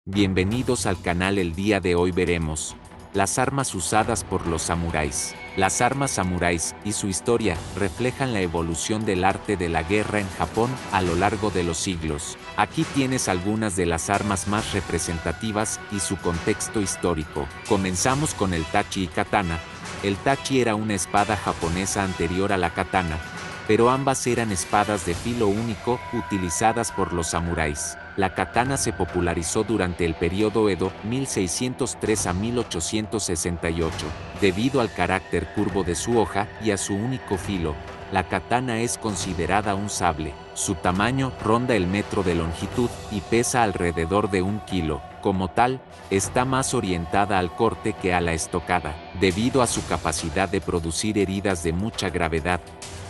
Bienvenidos al canal. El día de hoy veremos las armas usadas por los samuráis. Las armas samuráis y su historia reflejan la evolución del arte de la guerra en Japón a lo largo de los siglos. Aquí tienes algunas de las armas más representativas y su contexto histórico. Comenzamos con el tachi y katana. El tachi era una espada japonesa anterior a la katana, pero ambas eran espadas de filo único utilizadas por los samuráis. La katana se popularizó durante el periodo Edo, 1603 a 1868. Debido al carácter curvo de su hoja y a su único filo, la katana es considerada un sable. Su tamaño ronda el metro de longitud y pesa alrededor de 1 kilo. Como tal, está más orientada al corte que a la estocada. Debido a su capacidad de producir heridas de mucha gravedad,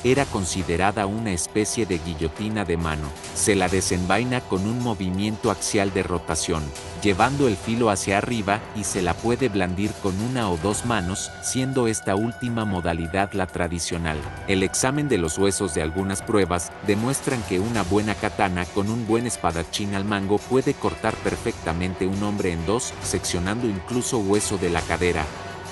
era considerada una especie de guillotina de mano. Se la desenvaina con un movimiento axial de rotación, llevando el filo hacia arriba, y se la puede blandir con una o dos manos, siendo esta última modalidad la tradicional. El examen de los huesos de algunas pruebas demuestran que una buena katana con un buen espadachín al mango puede cortar perfectamente un hombre en dos, seccionando incluso hueso de la cadera,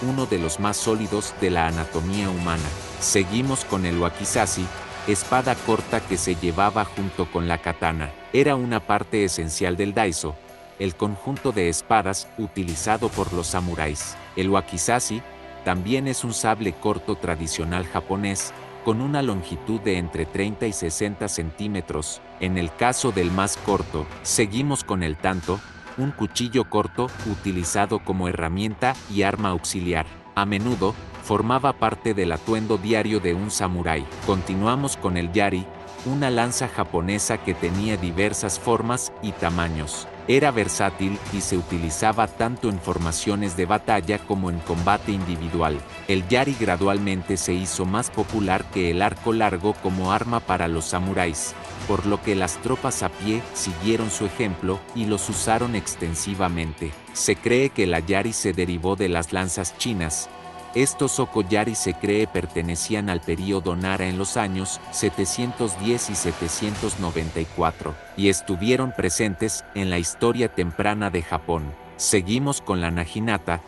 uno de los más sólidos de la anatomía humana. Seguimos con el wakizashi, espada corta que se llevaba junto con la katana. Era una parte esencial del daiso, el conjunto de espadas utilizado por los samuráis. El wakizashi también es un sable corto tradicional japonés, con una longitud de entre 30 y 60 centímetros. En el caso del más corto, seguimos con el tanto, un cuchillo corto utilizado como herramienta y arma auxiliar. A menudo, formaba parte del atuendo diario de un samurái. Continuamos con el yari, una lanza japonesa que tenía diversas formas y tamaños. Era versátil y se utilizaba tanto en formaciones de batalla como en combate individual. El yari gradualmente se hizo más popular que el arco largo como arma para los samuráis, por lo que las tropas a pie siguieron su ejemplo y los usaron extensivamente. Se cree que la yari se derivó de las lanzas chinas. Estos oko-yari se cree pertenecían al período Nara en los años 710 y 794, y estuvieron presentes en la historia temprana de Japón. Seguimos con la naginata,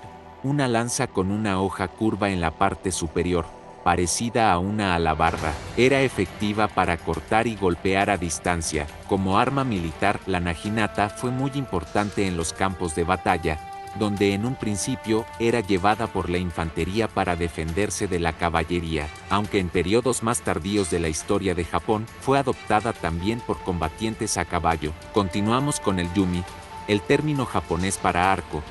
una lanza con una hoja curva en la parte superior, parecida a una alabarda. Era efectiva para cortar y golpear a distancia. Como arma militar, la naginata fue muy importante en los campos de batalla, donde en un principio era llevada por la infantería para defenderse de la caballería, aunque en periodos más tardíos de la historia de Japón fue adoptada también por combatientes a caballo. Continuamos con el yumi, el término japonés para arco.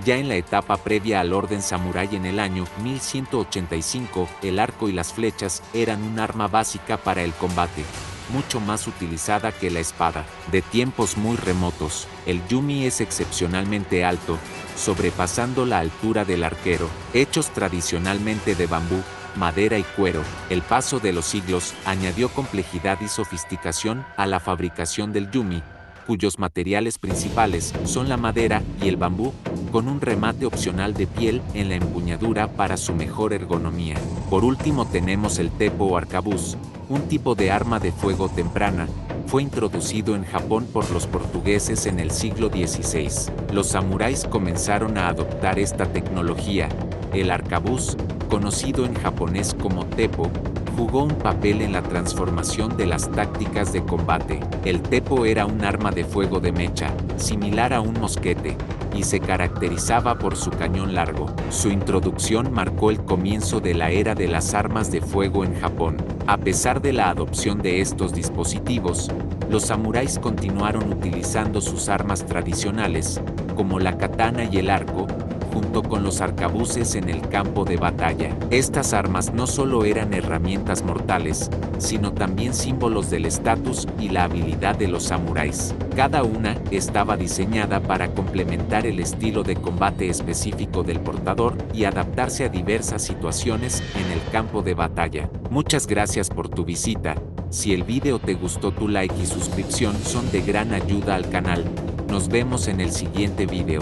Ya en la etapa previa al orden samurái en el año 1185, el arco y las flechas eran un arma básica para el combate, mucho más utilizada que la espada. De tiempos muy remotos, el yumi es excepcionalmente alto, sobrepasando la altura del arquero. Hechos tradicionalmente de bambú, madera y cuero, el paso de los siglos añadió complejidad y sofisticación a la fabricación del yumi, cuyos materiales principales son la madera y el bambú, con un remate opcional de piel en la empuñadura para su mejor ergonomía. Por último tenemos el teppo o arcabuz, un tipo de arma de fuego temprana. Fue introducido en Japón por los portugueses en el siglo XVI. Los samuráis comenzaron a adoptar esta tecnología. El arcabuz, conocido en japonés como teppo, jugó un papel en la transformación de las tácticas de combate. El teppo era un arma de fuego de mecha, similar a un mosquete, y se caracterizaba por su cañón largo. Su introducción marcó el comienzo de la era de las armas de fuego en Japón. A pesar de la adopción de estos dispositivos, los samuráis continuaron utilizando sus armas tradicionales, como la katana y el arco, junto con los arcabuces en el campo de batalla. Estas armas no solo eran herramientas mortales, sino también símbolos del estatus y la habilidad de los samuráis. Cada una estaba diseñada para complementar el estilo de combate específico del portador y adaptarse a diversas situaciones en el campo de batalla. Muchas gracias por tu visita. Si el video te gustó, tu like y suscripción son de gran ayuda al canal. Nos vemos en el siguiente video.